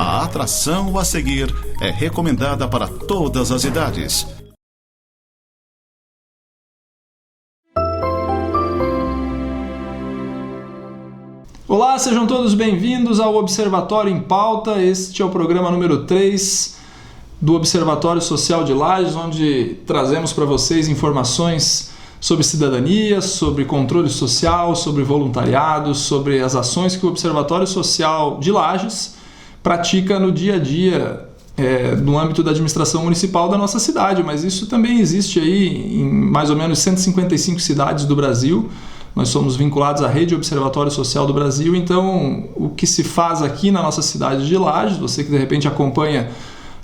A atração a seguir é recomendada para todas as idades. Olá, sejam todos bem-vindos ao Observatório em Pauta. Este é o programa número 3 do Observatório Social de Lages, onde trazemos para vocês informações sobre cidadania, sobre controle social, sobre voluntariado, sobre as ações que o Observatório Social de Lages pratica no dia a dia no âmbito da administração municipal da nossa cidade, mas isso também existe aí em mais ou menos 155 cidades do Brasil. Nós somos vinculados à Rede Observatório Social do Brasil, então o que se faz aqui na nossa cidade de Lages, você que de repente acompanha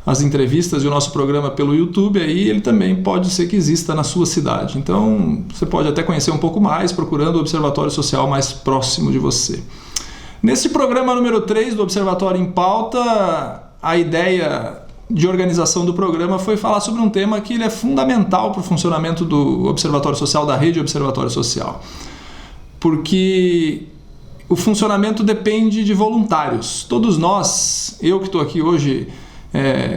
as entrevistas e o nosso programa pelo YouTube, aí ele também pode ser que exista na sua cidade. Então você pode até conhecer um pouco mais procurando o Observatório Social mais próximo de você. Nesse programa número 3 do Observatório em Pauta, a ideia de organização do programa foi falar sobre um tema que ele é fundamental para o funcionamento do Observatório Social, da Rede Observatório Social. Porque o funcionamento depende de voluntários. Todos nós, eu que estou aqui hoje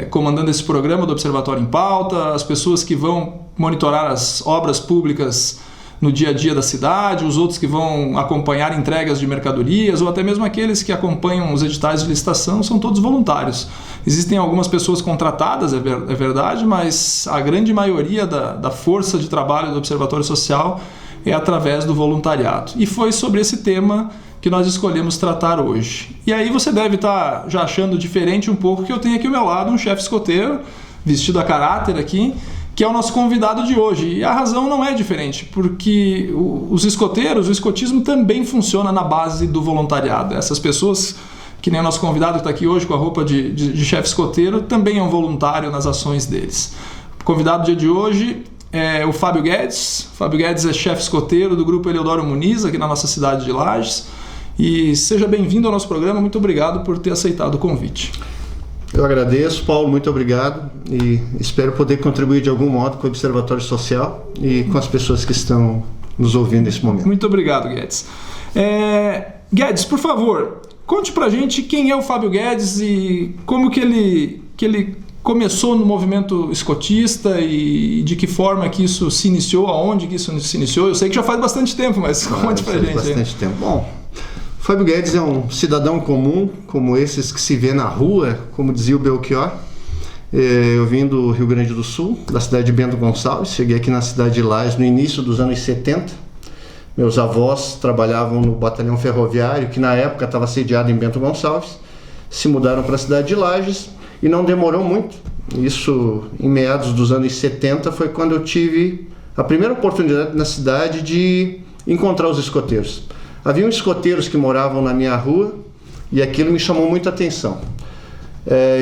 comandando esse programa do Observatório em Pauta, as pessoas que vão monitorar as obras públicas no dia a dia da cidade, os outros que vão acompanhar entregas de mercadorias ou até mesmo aqueles que acompanham os editais de licitação, são todos voluntários. Existem algumas pessoas contratadas, é verdade, mas a grande maioria da força de trabalho do Observatório Social é através do voluntariado. E foi sobre esse tema que nós escolhemos tratar hoje. E aí você deve estar já achando diferente um pouco que eu tenho aqui ao meu lado um chefe escoteiro, vestido a caráter aqui, que é o nosso convidado de hoje. E a razão não é diferente, porque os escoteiros, o escotismo também funciona na base do voluntariado. Essas pessoas, que nem o nosso convidado que está aqui hoje com a roupa de chefe escoteiro, também é um voluntário nas ações deles. O convidado do dia de hoje é o Fábio Guedes. O Fábio Guedes é chefe escoteiro do Grupo Eleodoro Muniz, aqui na nossa cidade de Lages. E seja bem-vindo ao nosso programa, muito obrigado por ter aceitado o convite. Eu agradeço, Paulo, muito obrigado e espero poder contribuir de algum modo com o Observatório Social e com as pessoas que estão nos ouvindo nesse momento. Muito obrigado, Guedes. Guedes, por favor, conte pra gente quem é o Fábio Guedes e como que ele começou no movimento escotista e de que forma que isso se iniciou, aonde que isso se iniciou. Eu sei que já faz bastante tempo, mas conte pra gente. Bastante tempo. Bom, Fábio Guedes é um cidadão comum, como esses que se vê na rua, como dizia o Belchior. Eu vim do Rio Grande do Sul, da cidade de Bento Gonçalves. Cheguei aqui na cidade de Lages no início dos anos 70. Meus avós trabalhavam no batalhão ferroviário, que na época estava sediado em Bento Gonçalves. Se mudaram para a cidade de Lages e não demorou muito. Isso, em meados dos anos 70, foi quando eu tive a primeira oportunidade na cidade de encontrar os escoteiros. Haviam escoteiros que moravam na minha rua e aquilo me chamou muita atenção.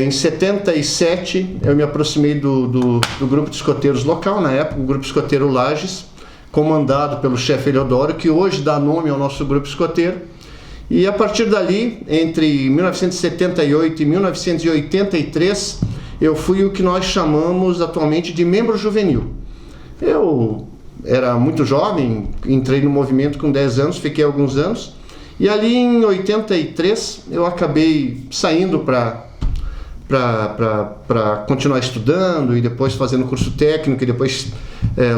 Em 77 eu me aproximei do grupo de escoteiros local, na época o Grupo Escoteiro Lages, comandado pelo chefe Eleodoro, que hoje dá nome ao nosso grupo escoteiro. E a partir dali, entre 1978 e 1983, eu fui o que nós chamamos atualmente de membro juvenil. Eu era muito jovem, entrei no movimento com 10 anos, fiquei alguns anos, e ali em 83 eu acabei saindo para continuar estudando e depois fazendo curso técnico e depois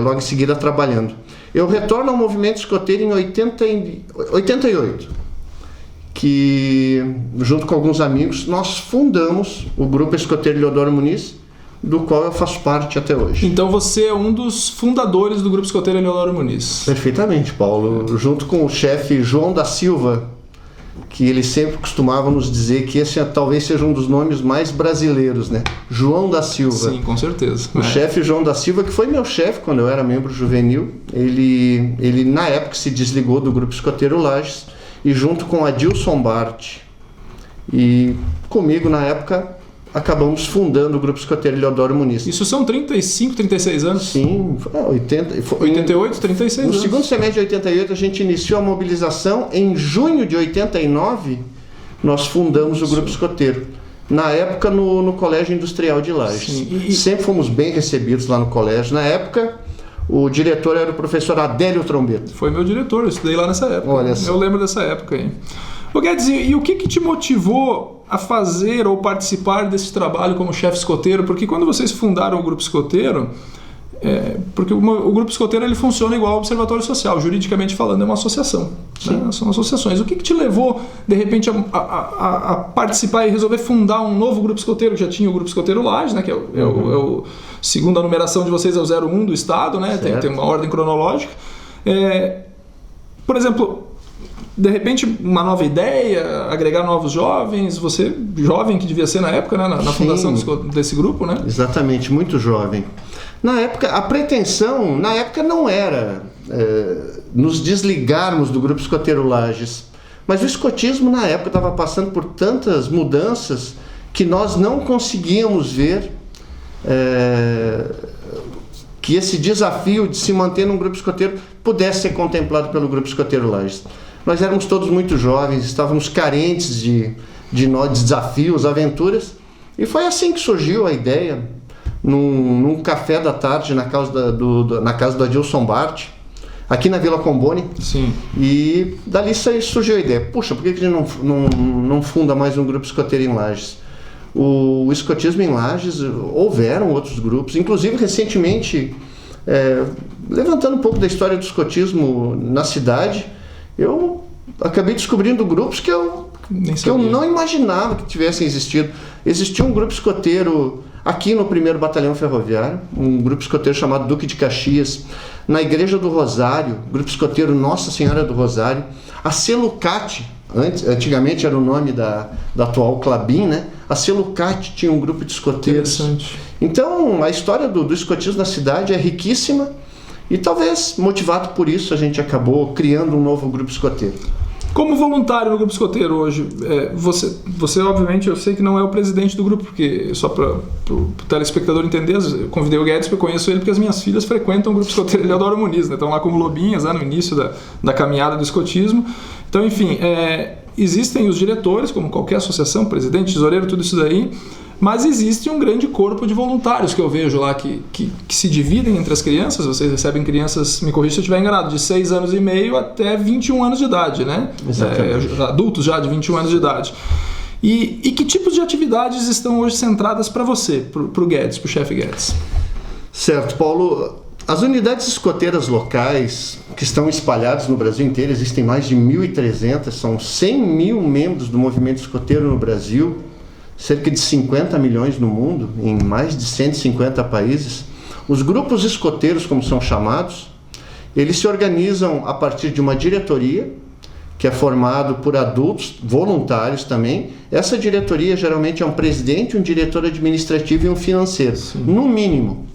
logo em seguida trabalhando. Eu retorno ao movimento escoteiro em 88, que junto com alguns amigos nós fundamos o Grupo Escoteiro Eleodoro Muniz, do qual eu faço parte até hoje. Então você é um dos fundadores do Grupo Escoteiro Eleodoro Muniz. Perfeitamente, Paulo. Junto com o chefe João da Silva, que ele sempre costumava nos dizer que esse talvez seja um dos nomes mais brasileiros, né? João da Silva. Sim, com certeza. O chefe João da Silva, que foi meu chefe quando eu era membro juvenil, ele na época se desligou do Grupo Escoteiro Lages e junto com Adilson Bart e comigo na época acabamos fundando o Grupo Escoteiro Eleodoro Muniz. Isso são 35, 36 anos? Sim, 88, 36 anos. No segundo semestre de 88 a gente iniciou a mobilização. Em junho de 89 nós fundamos o Grupo Escoteiro. Na época no Colégio Industrial de Lages. Sempre fomos bem recebidos lá no colégio. Na época o diretor era o professor Adélio Trombeta. Foi meu diretor, eu estudei lá nessa época. Olha só. Eu lembro dessa época aí. Ô Ô Guedes, e o que te motivou a fazer ou participar desse trabalho como chefe escoteiro? Porque quando vocês fundaram o Grupo Escoteiro, porque o Grupo Escoteiro ele funciona igual ao Observatório Social, juridicamente falando é uma associação, né? São associações. O que te levou, de repente, a participar e resolver fundar um novo Grupo Escoteiro, que já tinha o Grupo Escoteiro Lages, né? Que segundo a numeração de vocês é o 01 do estado, né? Tem uma ordem cronológica. Por exemplo, de repente uma nova ideia, agregar novos jovens, você jovem que devia ser na época, né? na fundação desse grupo, né? Exatamente, muito jovem. Na época, a pretensão, na época não era nos desligarmos do Grupo Escoteiro Lages, mas o escotismo na época estava passando por tantas mudanças que nós não conseguíamos ver que esse desafio de se manter num grupo escoteiro pudesse ser contemplado pelo Grupo Escoteiro Lages. Nós éramos todos muito jovens, estávamos carentes de desafios, aventuras, e foi assim que surgiu a ideia, num café da tarde na casa do Adilson Bart, aqui na Vila Comboni. Sim. E dali surgiu a ideia, puxa, por que a gente não funda mais um grupo escoteiro em Lages? O escotismo em Lages, houveram outros grupos, inclusive recentemente, levantando um pouco da história do escotismo na cidade, eu acabei descobrindo grupos que eu não imaginava que tivessem existido. Existia um grupo escoteiro aqui no 1º Batalhão Ferroviário, um grupo escoteiro chamado Duque de Caxias, na Igreja do Rosário, grupo escoteiro Nossa Senhora do Rosário, a Celucate, antigamente era o nome da atual Clabin, né? A Celucate tinha um grupo de escoteiros. Então, a história do escotismo na cidade é riquíssima e talvez, motivado por isso, a gente acabou criando um novo grupo escoteiro. Como voluntário no Grupo Escoteiro hoje, você obviamente, eu sei que não é o presidente do grupo, porque só para o telespectador entender, eu convidei o Guedes porque eu conheço ele porque as minhas filhas frequentam o Grupo Escoteiro Eleodoro Muniz, né? Estão lá como lobinhas, né? No início da caminhada do escotismo. Então, enfim, existem os diretores, como qualquer associação, presidente, tesoureiro, tudo isso daí, mas existe um grande corpo de voluntários que eu vejo lá que se dividem entre as crianças. Vocês recebem crianças, me corrija se eu estiver enganado, de 6 anos e meio até 21 anos de idade, né? Adultos já de 21 anos de idade. E que tipos de atividades estão hoje centradas para você, para o Guedes, para o chefe Guedes? Certo, Paulo. As unidades escoteiras locais que estão espalhadas no Brasil inteiro, existem mais de 1.300, são 100 mil membros do movimento escoteiro no Brasil, cerca de 50 milhões no mundo, em mais de 150 países. Os grupos escoteiros, como são chamados, eles se organizam a partir de uma diretoria, que é formado por adultos, voluntários também. Essa diretoria geralmente é um presidente, um diretor administrativo e um financeiro, no mínimo.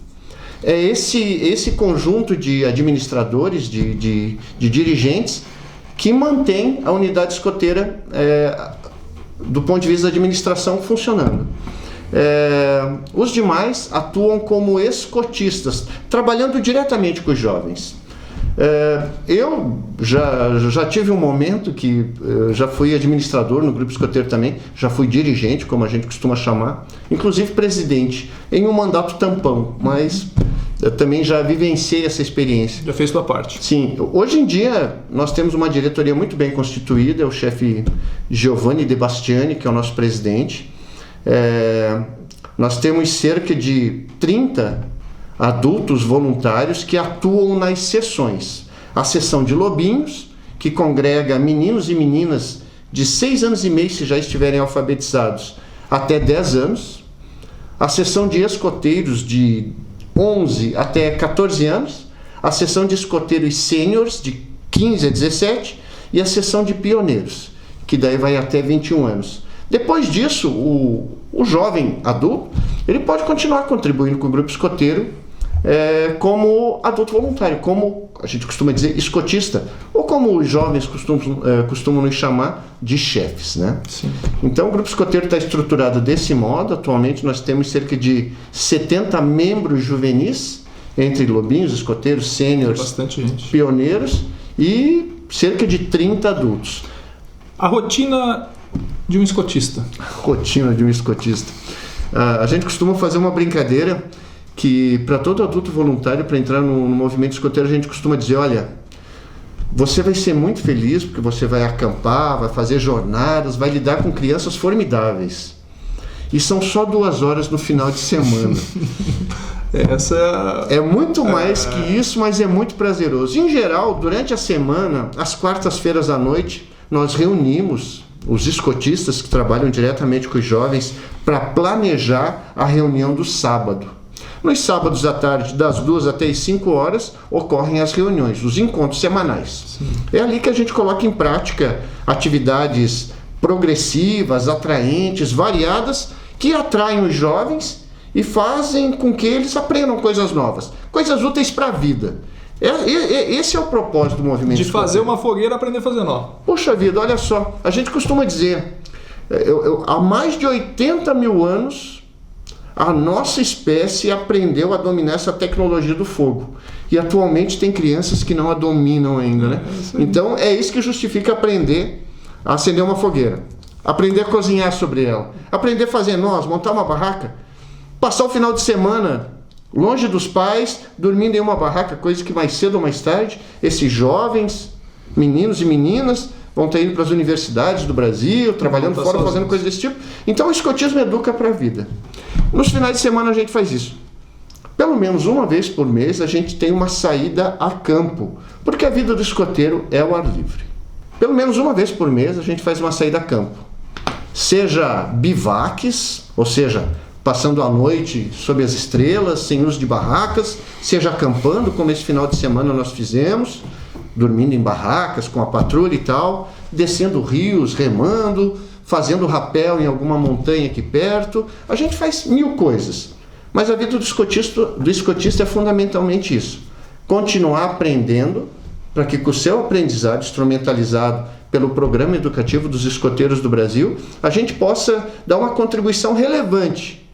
É esse conjunto de administradores, de dirigentes, que mantém a unidade escoteira do ponto de vista da administração funcionando. Os demais atuam como escotistas, trabalhando diretamente com os jovens. Eu já tive um momento que já fui administrador no Grupo Escoteiro também, já fui dirigente, como a gente costuma chamar, inclusive presidente, em um mandato tampão, mas eu também já vivenciei essa experiência. Já fez sua parte. Sim. Hoje em dia, nós temos uma diretoria muito bem constituída, é o chefe Giovanni De Bastiani, que é o nosso presidente. Nós temos cerca de 30 adultos voluntários que atuam nas seções. A seção de lobinhos, que congrega meninos e meninas de 6 anos e meio, se já estiverem alfabetizados, até 10 anos. A seção de escoteiros de 11 até 14 anos. A seção de escoteiros sêniores de 15 a 17. E a seção de pioneiros, que daí vai até 21 anos. Depois disso, o jovem adulto, ele pode continuar contribuindo com o grupo escoteiro como adulto voluntário, como a gente costuma dizer, escotista, ou como os jovens costumam nos chamar de chefes, né? Sim. Então o grupo escoteiro está estruturado desse modo. Atualmente nós temos cerca de 70 membros juvenis, entre lobinhos, escoteiros, sêniores, pioneiros, e cerca de 30 adultos. A rotina de um escotista. Rotina de um escotista. A gente costuma fazer uma brincadeira que para todo adulto voluntário, para entrar no movimento escoteiro, a gente costuma dizer, olha, Você vai ser muito feliz porque você vai acampar, vai fazer jornadas, vai lidar com crianças formidáveis. E são só 2 horas no final de semana. É muito mais que isso, mas é muito prazeroso. Em geral, durante a semana, às quartas-feiras à noite, nós reunimos os escotistas que trabalham diretamente com os jovens para planejar a reunião do sábado. Nos sábados à tarde, das 2 até as 5 horas, ocorrem as reuniões, os encontros semanais. Sim. É ali que a gente coloca em prática atividades progressivas, atraentes, variadas, que atraem os jovens e fazem com que eles aprendam coisas novas, coisas úteis para a vida. Esse é o propósito do movimento. De fazer uma fogueira, aprender a fazer nó. Poxa vida, olha só, a gente costuma dizer, há mais de 80 mil anos, a nossa espécie aprendeu a dominar essa tecnologia do fogo. E atualmente tem crianças que não a dominam ainda, né? Então é isso que justifica aprender a acender uma fogueira, aprender a cozinhar sobre ela, aprender a fazer nós, montar uma barraca, passar o final de semana longe dos pais, dormindo em uma barraca, coisa que mais cedo ou mais tarde, esses jovens, meninos e meninas, vão estar indo para as universidades do Brasil, trabalhando fora, fazendo coisas desse tipo. Então o escotismo educa para a vida. Nos finais de semana a gente faz isso. Pelo menos uma vez por mês a gente tem uma saída a campo, porque a vida do escoteiro é o ar livre. Pelo menos uma vez por mês a gente faz uma saída a campo. Seja bivaques, ou seja, passando a noite sob as estrelas, sem uso de barracas, seja acampando, como esse final de semana nós fizemos, dormindo em barracas, com a patrulha e tal, descendo rios, remando, fazendo rapel em alguma montanha aqui perto. A gente faz 1000 coisas. Mas a vida do escotista é fundamentalmente isso. Continuar aprendendo para que com o seu aprendizado instrumentalizado pelo Programa Educativo dos Escoteiros do Brasil, a gente possa dar uma contribuição relevante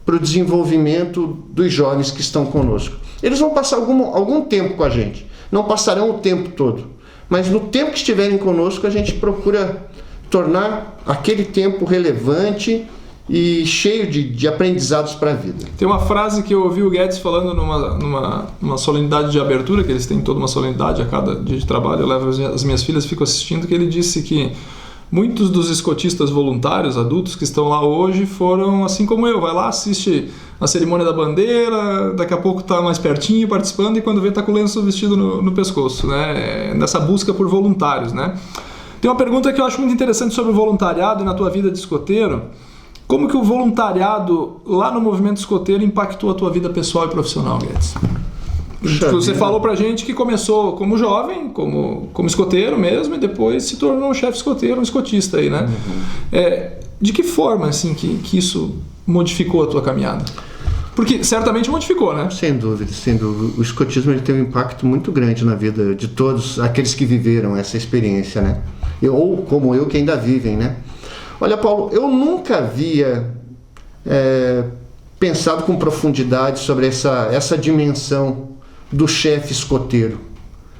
para o desenvolvimento dos jovens que estão conosco. Eles vão passar algum tempo com a gente, não passarão o tempo todo, mas no tempo que estiverem conosco a gente procura tornar aquele tempo relevante e cheio de aprendizados para a vida. Tem uma frase que eu ouvi o Guedes falando numa solenidade de abertura, que eles têm toda uma solenidade a cada dia de trabalho, eu levo as minhas filhas, fico assistindo, que ele disse que muitos dos escotistas voluntários, adultos que estão lá hoje, foram assim como eu, vai lá, assiste a cerimônia da bandeira, daqui a pouco está mais pertinho participando e quando vê está com o lenço vestido no pescoço, né? Nessa busca por voluntários, né? Tem uma pergunta que eu acho muito interessante sobre o voluntariado e na tua vida de escoteiro. Como que o voluntariado lá no movimento escoteiro impactou a tua vida pessoal e profissional, Guedes? Você falou pra gente que começou como jovem, como escoteiro mesmo, e depois se tornou um chefe escoteiro, um escotista aí, né? De que forma, assim, que isso modificou a tua caminhada? Porque certamente modificou, né? Sem dúvida, sem dúvida. O escotismo ele tem um impacto muito grande na vida de todos aqueles que viveram essa experiência, né? Ou como eu, que ainda vivem, né? Olha, Paulo, eu nunca havia pensado com profundidade sobre essa dimensão do chefe escoteiro,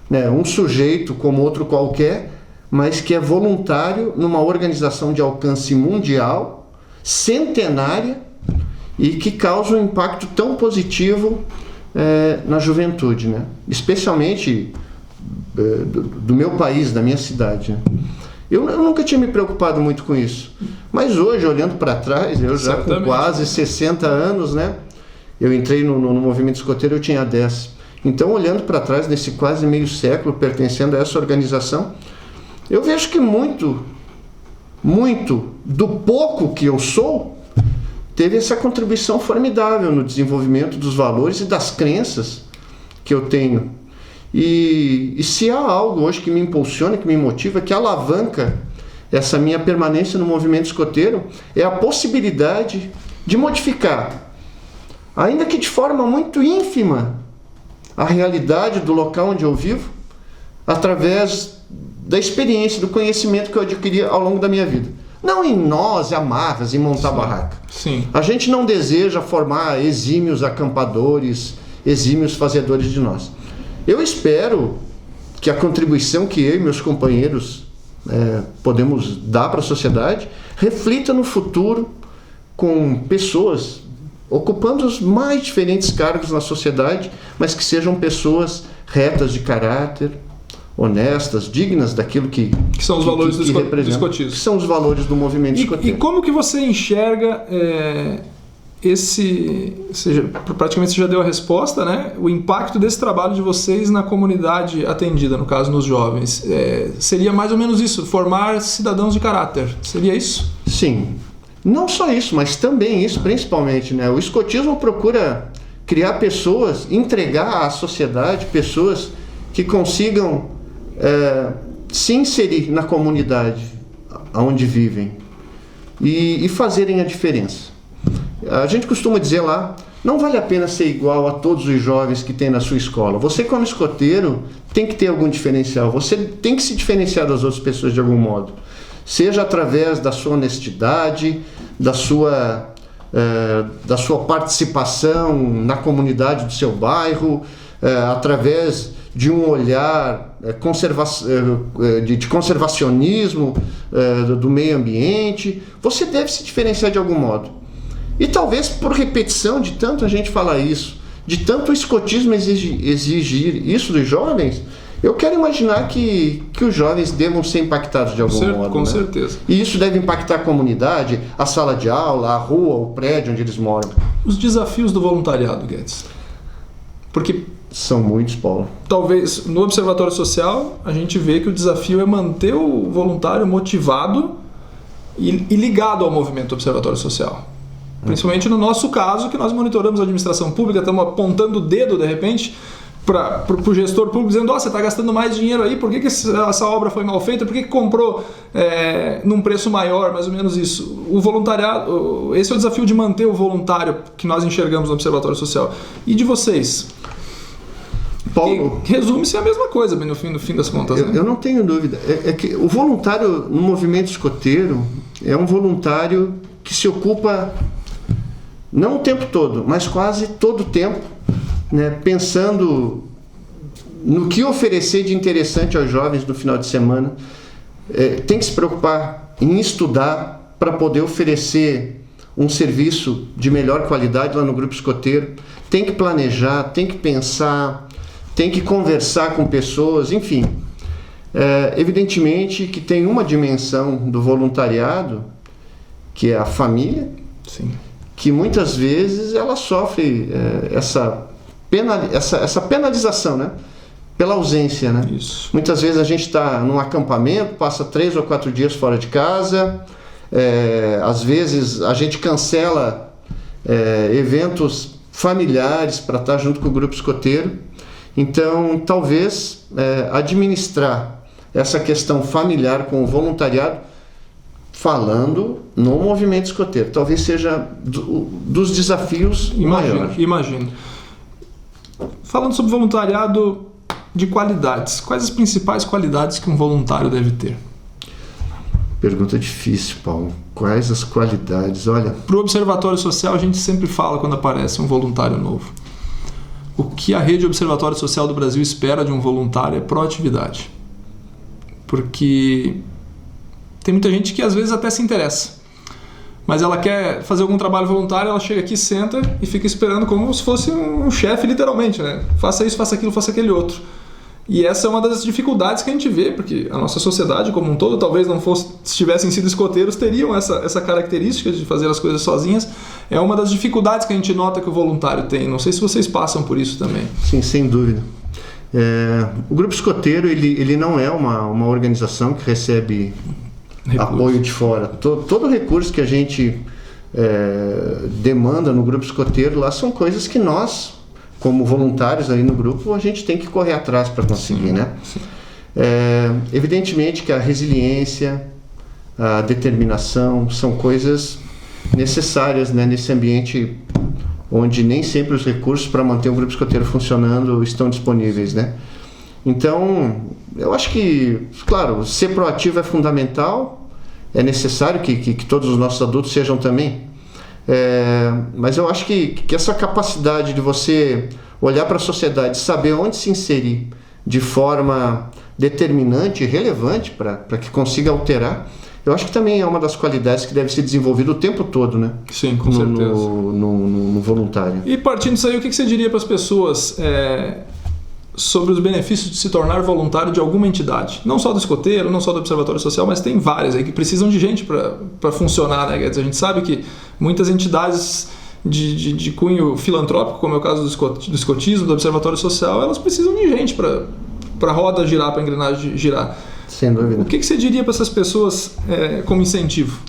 né? Um sujeito como outro qualquer, mas que é voluntário numa organização de alcance mundial, centenária, e que causa um impacto tão positivo na juventude, né? Especialmente do meu país, da minha cidade, né? Eu nunca tinha me preocupado muito com isso, mas hoje, olhando para trás, eu já com quase 60 anos, né? Eu entrei no movimento escoteiro, eu tinha 10. Então, olhando para trás, nesse quase meio século, pertencendo a essa organização, eu vejo que muito do pouco que eu sou, teve essa contribuição formidável no desenvolvimento dos valores e das crenças que eu tenho. E se há algo hoje que me impulsiona, que me motiva, que alavanca essa minha permanência no movimento escoteiro, é a possibilidade de modificar, ainda que de forma muito ínfima, a realidade do local onde eu vivo, através da experiência, do conhecimento que eu adquiri ao longo da minha vida. Não em nós, amarras, em montar barraca. Sim. A gente não deseja formar exímios acampadores, exímios fazedores de nós. Eu espero que a contribuição que eu e meus companheiros podemos dar para a sociedade reflita no futuro com pessoas ocupando os mais diferentes cargos na sociedade, mas que sejam pessoas retas de caráter, honestas, dignas daquilo que são os valores do representam, escotismo. que são os valores do movimento escoteiro. E como que você enxerga praticamente você já deu a resposta, né? O impacto desse trabalho de vocês na comunidade atendida, no caso nos jovens, seria mais ou menos isso, formar cidadãos de caráter, seria isso? Sim, não só isso, mas também isso, principalmente, né? O escotismo procura criar pessoas, entregar à sociedade pessoas que consigam se inserir na comunidade onde vivem e fazerem a diferença. A gente costuma dizer lá, não vale a pena ser igual a todos os jovens que tem na sua escola. Você, como escoteiro, tem que ter algum diferencial. Você tem que se diferenciar das outras pessoas de algum modo. Seja através da sua honestidade, da sua participação na comunidade do seu bairro, através de um olhar de conservacionismo do meio ambiente. Você deve se diferenciar de algum modo. E talvez por repetição de tanto a gente falar isso, de tanto o escotismo exigir isso dos jovens, eu quero imaginar que os jovens devam ser impactados de algum modo. Com certeza. E isso deve impactar a comunidade, a sala de aula, a rua, o prédio onde eles moram. Os desafios do voluntariado, Guedes. Porque são muitos, Paulo. Talvez no Observatório Social a gente vê que o desafio é manter o voluntário motivado e ligado ao movimento Observatório Social. Principalmente no nosso caso, que nós monitoramos a administração pública, estamos apontando o dedo, de repente, para o gestor público, dizendo, você está gastando mais dinheiro aí, por que essa obra foi mal feita, por que comprou num preço maior, mais ou menos isso. O voluntariado, esse é o desafio de manter o voluntário que nós enxergamos no Observatório Social. E de vocês? Paulo, resume-se a mesma coisa, no fim das contas. Eu não tenho dúvida. É que o voluntário no movimento escoteiro é um voluntário que se ocupa, não o tempo todo, mas quase todo o tempo, né, pensando no que oferecer de interessante aos jovens no final de semana. Tem que se preocupar em estudar para poder oferecer um serviço de melhor qualidade lá no grupo escoteiro. Tem que planejar, tem que pensar, tem que conversar com pessoas, enfim. Evidentemente que tem uma dimensão do voluntariado, que é a família. Sim. Que muitas vezes ela sofre essa penalização, né? Pela ausência, né? Isso. Muitas vezes a gente está num acampamento, passa 3 ou 4 dias fora de casa, às vezes a gente cancela eventos familiares para estar junto com o grupo escoteiro. Então, talvez administrar essa questão familiar com o voluntariado, falando no movimento escoteiro, talvez seja dos desafios maiores. Imagino. Falando sobre voluntariado de qualidades, quais as principais qualidades que um voluntário deve ter? Pergunta difícil, Paulo. Quais as qualidades? Olha, para o Observatório Social a gente sempre fala quando aparece um voluntário novo. O que a Rede Observatório Social do Brasil espera de um voluntário é proatividade. Porque tem muita gente que às vezes até se interessa, mas ela quer fazer algum trabalho voluntário, ela chega aqui, senta e fica esperando como se fosse um chefe, literalmente, né? Faça isso, faça aquilo, faça aquele outro. E essa é uma das dificuldades que a gente vê, porque a nossa sociedade como um todo, talvez não fosse, se tivessem sido escoteiros, teriam essa característica de fazer as coisas sozinhas. É uma das dificuldades que a gente nota que o voluntário tem. Não sei se vocês passam por isso também. Sim, sem dúvida. O Grupo Escoteiro, ele não é uma organização que recebe apoio de fora. Todo recurso que a gente demanda no Grupo Escoteiro lá são coisas que nós, como voluntários aí no grupo, a gente tem que correr atrás para conseguir, né? Sim. Evidentemente que a resiliência, a determinação são coisas necessárias, né, nesse ambiente onde nem sempre os recursos para manter o grupo escoteiro funcionando estão disponíveis, né? Então, eu acho que, claro, ser proativo é fundamental, é necessário que todos os nossos adultos sejam também, mas eu acho que essa capacidade de você olhar para a sociedade, saber onde se inserir de forma determinante e relevante para que consiga alterar, eu acho que também é uma das qualidades que deve ser desenvolvida o tempo todo, né? Sim, com certeza. No voluntário. E partindo disso aí, o que você diria para as pessoas sobre os benefícios de se tornar voluntário de alguma entidade. Não só do escoteiro, não só do Observatório Social, mas tem várias aí que precisam de gente para funcionar, né? Quer dizer, a gente sabe que muitas entidades de cunho filantrópico, como é o caso do escotismo, do Observatório Social, elas precisam de gente para a roda girar, para a engrenagem girar. Sem dúvida. O que você diria para essas pessoas como incentivo?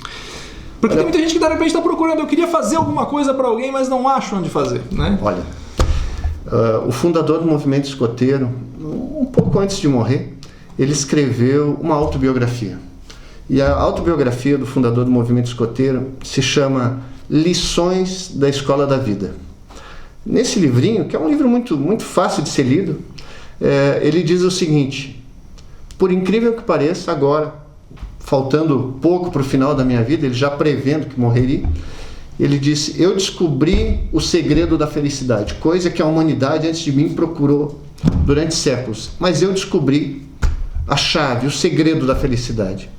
Porque tem muita gente que de repente está procurando, eu queria fazer alguma coisa para alguém, mas não acho onde fazer, né? Olha, o fundador do movimento escoteiro, um pouco antes de morrer, ele escreveu uma autobiografia. E a autobiografia do fundador do movimento escoteiro se chama Lições da Escola da Vida. Nesse livrinho, que é um livro muito, muito fácil de ser lido, ele diz o seguinte: por incrível que pareça, agora, faltando pouco para o final da minha vida, ele já prevendo que morreria, ele disse: eu descobri o segredo da felicidade, coisa que a humanidade antes de mim procurou durante séculos, mas eu descobri a chave, o segredo da felicidade.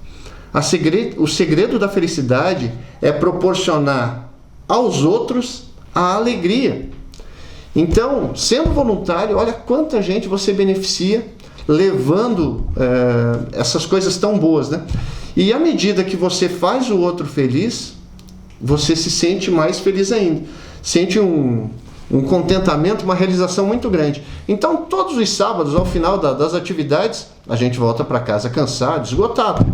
O segredo da felicidade é proporcionar aos outros a alegria. Então, sendo voluntário, olha quanta gente você beneficia levando essas coisas tão boas, né? E à medida que você faz o outro feliz, você se sente mais feliz ainda. Sente um contentamento, uma realização muito grande. Então, todos os sábados, ao final das atividades, a gente volta para casa cansado, esgotado,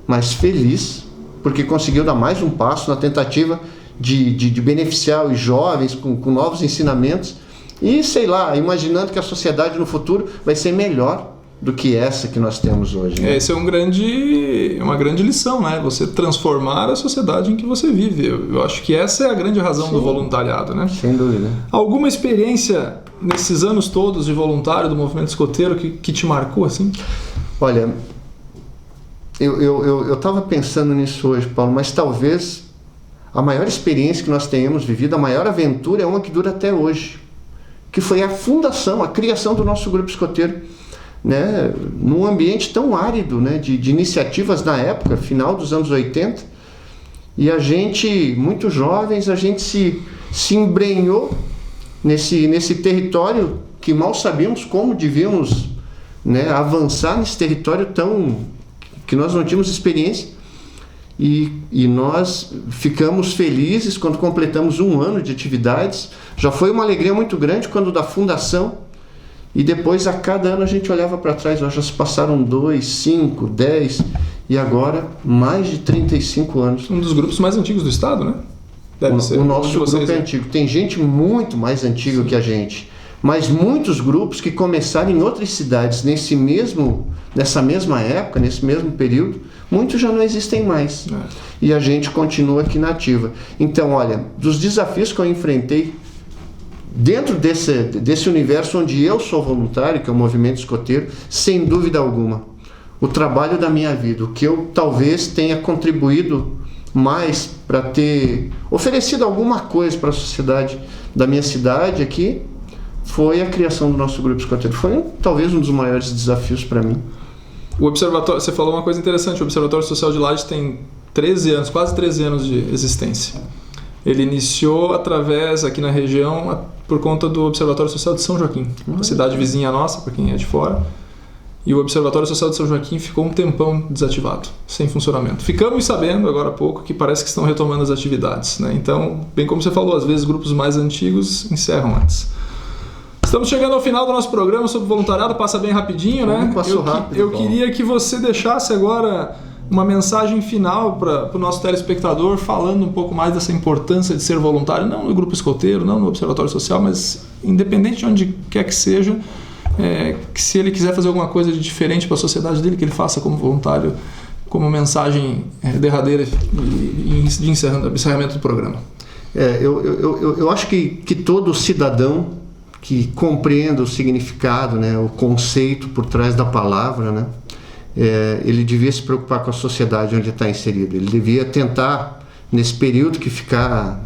mas feliz, porque conseguiu dar mais um passo na tentativa de beneficiar os jovens com novos ensinamentos e, sei lá, imaginando que a sociedade no futuro vai ser melhor do que essa que nós temos hoje, né? Essa é uma grande lição, né? Você transformar a sociedade em que você vive. Eu acho que essa é a grande razão do voluntariado, né? Sem dúvida. Alguma experiência nesses anos todos de voluntário do movimento escoteiro que te marcou, assim? Olha, eu estava pensando nisso hoje, Paulo, mas talvez a maior experiência que nós tenhamos vivido, a maior aventura é uma que dura até hoje, que foi a fundação, a criação do nosso grupo escoteiro, né, num ambiente tão árido, né, de iniciativas na época, final dos anos 80, e a gente, muito jovens, a gente se embrenhou nesse território que mal sabíamos como devíamos, né, avançar nesse território que nós não tínhamos experiência, e nós ficamos felizes quando completamos 1 ano de atividades. Já foi uma alegria muito grande quando da fundação, e depois a cada ano a gente olhava para trás, já se passaram 2, 5, 10 e agora mais de 35 anos. Um dos grupos mais antigos do estado, né? Deve ser. O nosso grupo é antigo. Tem gente muito mais antiga que a gente, mas muitos grupos que começaram em outras cidades nessa mesma época, nesse mesmo período, muitos já não existem mais. E a gente continua aqui na ativa. Então, olha, dos desafios que eu enfrentei dentro desse universo onde eu sou voluntário, que é o movimento escoteiro, sem dúvida alguma, o trabalho da minha vida, o que eu talvez tenha contribuído mais para ter oferecido alguma coisa para a sociedade da minha cidade aqui, foi a criação do nosso grupo escoteiro. Foi talvez um dos maiores desafios para mim. O Observatório, você falou uma coisa interessante, o Observatório Social de Lages tem 13 anos, quase 13 anos de existência. Ele iniciou através, aqui na região, por conta do Observatório Social de São Joaquim, uma cidade vizinha nossa, para quem é de fora. E o Observatório Social de São Joaquim ficou um tempão desativado, sem funcionamento. Ficamos sabendo, agora há pouco, que parece que estão retomando as atividades, né? Então, bem como você falou, às vezes grupos mais antigos encerram antes. Estamos chegando ao final do nosso programa sobre voluntariado, passa bem rapidinho, né? Passou rápido. Eu queria que você deixasse agora uma mensagem final para o nosso telespectador, falando um pouco mais dessa importância de ser voluntário, não no grupo escoteiro, não no Observatório Social, mas independente de onde quer que seja, que se ele quiser fazer alguma coisa de diferente para a sociedade dele, que ele faça como voluntário, como mensagem derradeira de encerramento do programa. Eu acho que todo cidadão que compreenda o significado, né, o conceito por trás da palavra, né, ele devia se preocupar com a sociedade onde está inserido. Ele devia tentar, nesse período que ficar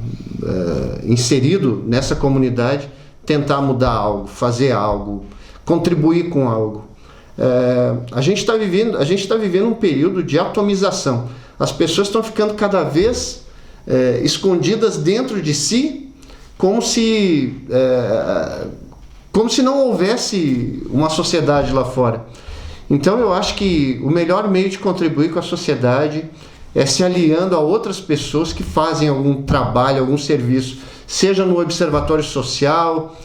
inserido nessa comunidade, tentar mudar algo, fazer algo, contribuir com algo. A gente está vivendo um período de atomização. As pessoas estão ficando cada vez como se não houvesse uma sociedade lá fora. Então eu acho que o melhor meio de contribuir com a sociedade é se aliando a outras pessoas que fazem algum trabalho, algum serviço, seja no observatório social,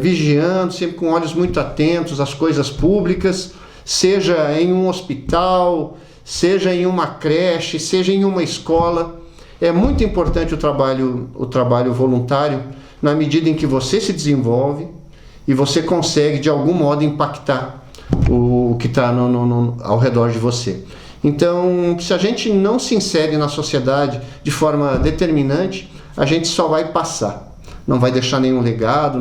vigiando, sempre com olhos muito atentos às coisas públicas, seja em um hospital, seja em uma creche, seja em uma escola. É muito importante o trabalho voluntário, na medida em que você se desenvolve e você consegue, de algum modo, impactar o que está ao redor de você. Então, se a gente não se insere na sociedade de forma determinante, a gente só vai passar. Não vai deixar nenhum legado,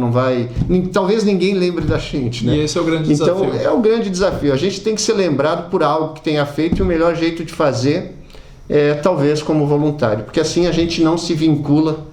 talvez ninguém lembre da gente, né? E esse é o grande desafio. Então, é o grande desafio. A gente tem que ser lembrado por algo que tenha feito, e o melhor jeito de fazer é talvez como voluntário, porque assim a gente não se vincula,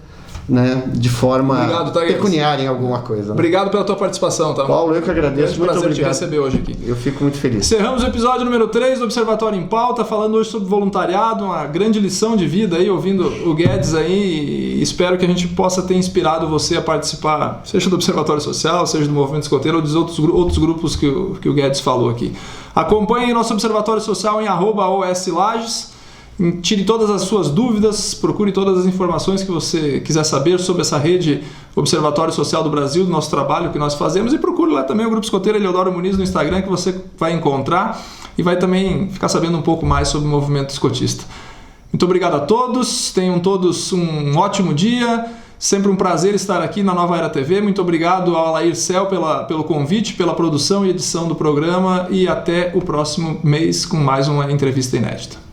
né, de forma pecuniária em alguma coisa. Né? Obrigado pela tua participação, tá? Paulo, eu que agradeço. Muito prazer obrigado. te receber hoje aqui. Eu fico muito feliz. Encerramos o episódio número 3 do Observatório em Pauta, falando hoje sobre voluntariado, uma grande lição de vida aí, ouvindo o Guedes aí, e espero que a gente possa ter inspirado você a participar, seja do Observatório Social, seja do Movimento Escoteiro ou dos outros grupos que o Guedes falou aqui. Acompanhe nosso Observatório Social em @OSLages. Tire todas as suas dúvidas, procure todas as informações que você quiser saber sobre essa rede Observatório Social do Brasil, do nosso trabalho que nós fazemos, e procure lá também o Grupo Escoteiro Eleodoro Muniz no Instagram, que você vai encontrar e vai também ficar sabendo um pouco mais sobre o movimento escotista. Muito obrigado a todos, tenham todos um ótimo dia, sempre um prazer estar aqui na Nova Era TV. Muito obrigado ao Alair Cel pelo convite, pela produção e edição do programa, e até o próximo mês com mais uma entrevista inédita.